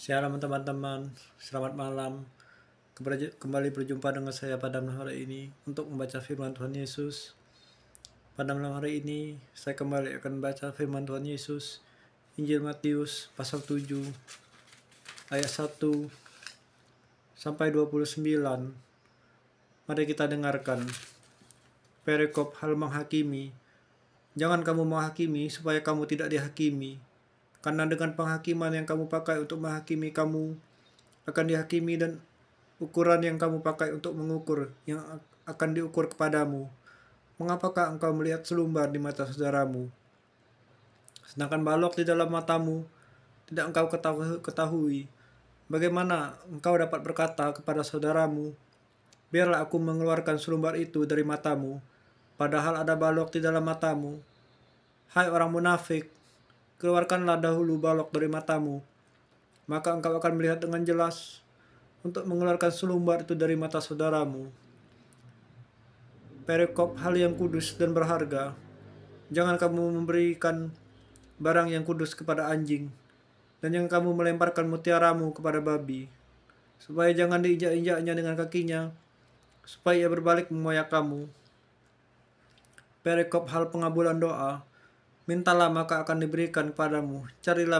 Shalom teman-teman, selamat malam. Kembali berjumpa dengan saya pada malam hari ini untuk membaca firman Tuhan Yesus. Pada malam hari ini saya kembali akan membaca firman Tuhan Yesus, Injil Matius pasal 7 ayat 1 sampai 29. Mari kita dengarkan. Perikop hal menghakimi. Jangan kamu menghakimi supaya kamu tidak dihakimi. Karena dengan penghakiman yang kamu pakai untuk menghakimi, kamu akan dihakimi, dan ukuran yang kamu pakai untuk mengukur yang akan diukur kepadamu. Mengapakah engkau melihat selumbar di mata saudaramu, sedangkan balok di dalam matamu tidak engkau ketahui? Bagaimana engkau dapat berkata kepada saudaramu, biarlah aku mengeluarkan selumbar itu dari matamu, padahal ada balok di dalam matamu? Hai orang munafik, keluarkanlah dahulu balok dari matamu, maka engkau akan melihat dengan jelas untuk mengeluarkan selumbar itu dari mata saudaramu. Perikop hal yang kudus dan berharga. Jangan kamu memberikan barang yang kudus kepada anjing, dan jangan kamu melemparkan mutiaramu kepada babi, supaya jangan diinjak-injaknya dengan kakinya, supaya ia berbalik memoyak kamu. Perikop hal pengabulan doa. Mintalah maka akan diberikan kepadamu, carilah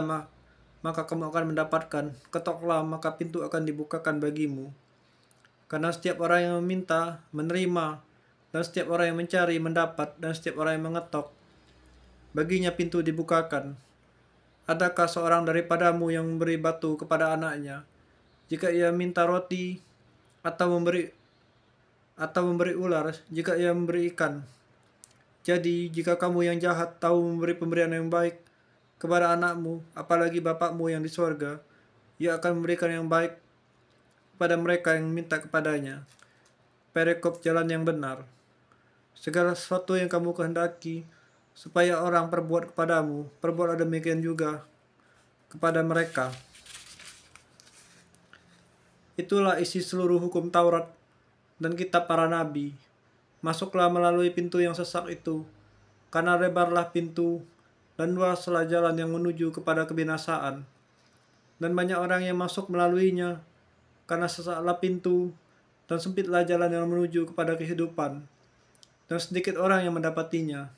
maka kamu akan mendapatkan, ketoklah maka pintu akan dibukakan bagimu. Karena setiap orang yang meminta, menerima, dan setiap orang yang mencari, mendapat, dan setiap orang yang mengetok, baginya pintu dibukakan. Adakah seorang daripadamu yang memberi batu kepada anaknya, jika ia minta roti, atau memberi ular, jika ia memberi ikan? Jadi, jika kamu yang jahat tahu memberi pemberian yang baik kepada anakmu, apalagi Bapakmu yang di sorga, ia akan memberikan yang baik kepada mereka yang minta kepadanya. Perikop jalan yang benar. Segala sesuatu yang kamu kehendaki supaya orang perbuat kepadamu, perbuatlah demikian juga kepada mereka. Itulah isi seluruh hukum Taurat dan kitab para nabi. Masuklah melalui pintu yang sesak itu, karena lebarlah pintu dan luaslah jalan yang menuju kepada kebinasaan, dan banyak orang yang masuk melaluinya. Karena sesaklah pintu dan sempitlah jalan yang menuju kepada kehidupan, dan sedikit orang yang mendapatinya.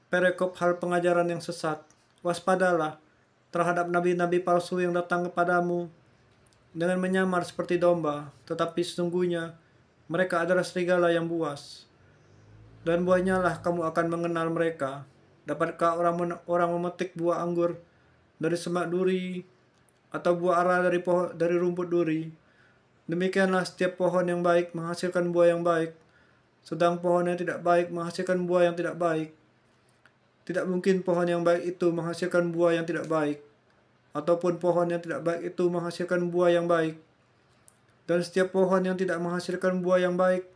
Perikop hal pengajaran yang sesat. Waspadalah terhadap nabi-nabi palsu yang datang kepadamu dengan menyamar seperti domba, tetapi sesungguhnya mereka adalah serigala yang buas. Dan buahnya lah kamu akan mengenal mereka. Dapatkah orang memetik buah anggur dari semak duri, atau buah ara dari rumput duri? Demikianlah setiap pohon yang baik menghasilkan buah yang baik, sedang pohon yang tidak baik menghasilkan buah yang tidak baik. Tidak mungkin pohon yang baik itu menghasilkan buah yang tidak baik, ataupun pohon yang tidak baik itu menghasilkan buah yang baik. Dan setiap pohon yang tidak menghasilkan buah yang baik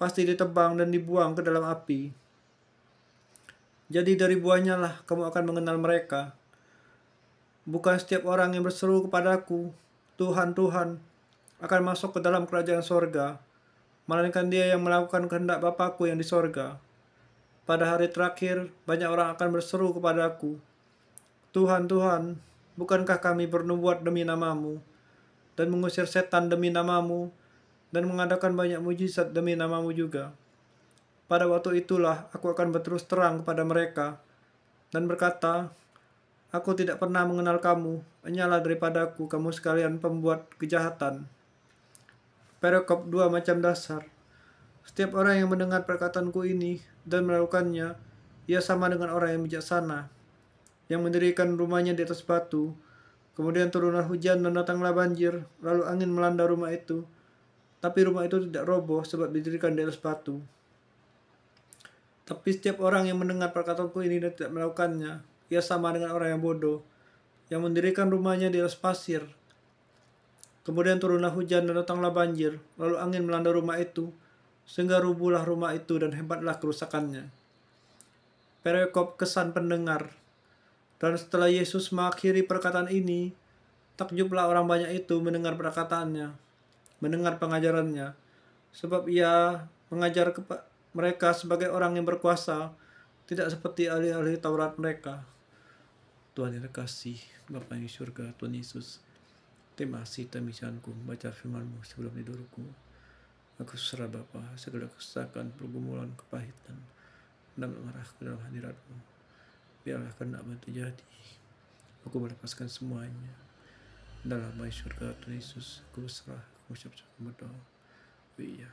pasti ditebang dan dibuang ke dalam api. Jadi dari buahnya lah kamu akan mengenal mereka. Bukan setiap orang yang berseru kepadaku, Tuhan, Tuhan, akan masuk ke dalam kerajaan sorga, melainkan dia yang melakukan kehendak Bapakku yang di sorga. Pada hari terakhir, banyak orang akan berseru kepadaku, Tuhan, Tuhan, bukankah kami bernubuat demi namamu, dan mengusir setan demi namamu, dan mengadakan banyak mujizat demi namamu juga? Pada waktu itulah aku akan berterus terang kepada mereka, dan berkata, aku tidak pernah mengenal kamu, hanyalah daripadaku kamu sekalian pembuat kejahatan. Perikop 2 macam dasar. Setiap orang yang mendengar perkataanku ini dan melakukannya, ia sama dengan orang yang bijaksana, yang mendirikan rumahnya di atas batu. Kemudian turunlah hujan dan datanglah banjir, lalu angin melanda rumah itu. Tapi rumah itu tidak roboh sebab didirikan di atas batu. Tapi setiap orang yang mendengar perkataanku ini dan tidak melakukannya, ia sama dengan orang yang bodoh, yang mendirikan rumahnya di atas pasir. Kemudian turunlah hujan dan datanglah banjir, lalu angin melanda rumah itu, sehingga rubuhlah rumah itu dan hebatlah kerusakannya. Perikop kesan pendengar. Dan setelah Yesus mengakhiri perkataan ini, takjublah orang banyak itu mendengar perkataannya, mendengar pengajarannya, sebab ia mengajar mereka sebagai orang yang berkuasa, tidak seperti ahli-ahli Taurat mereka. Tuhan yang terkasih, Bapa yang di surga, Tuhan Yesus, terima kasih temisanku membaca firman-Mu sebelum tidurku. Aku serah Bapa segala kesesakan, pergumulan, kepahitan, dan marah ke dalam hadirat-Mu. Biarlah kehendak-Mu terjadi. Aku melepaskan semuanya. Dalam nama surga Tuhan Yesus, aku berserah, aku ucap syukur berdoa. Iya.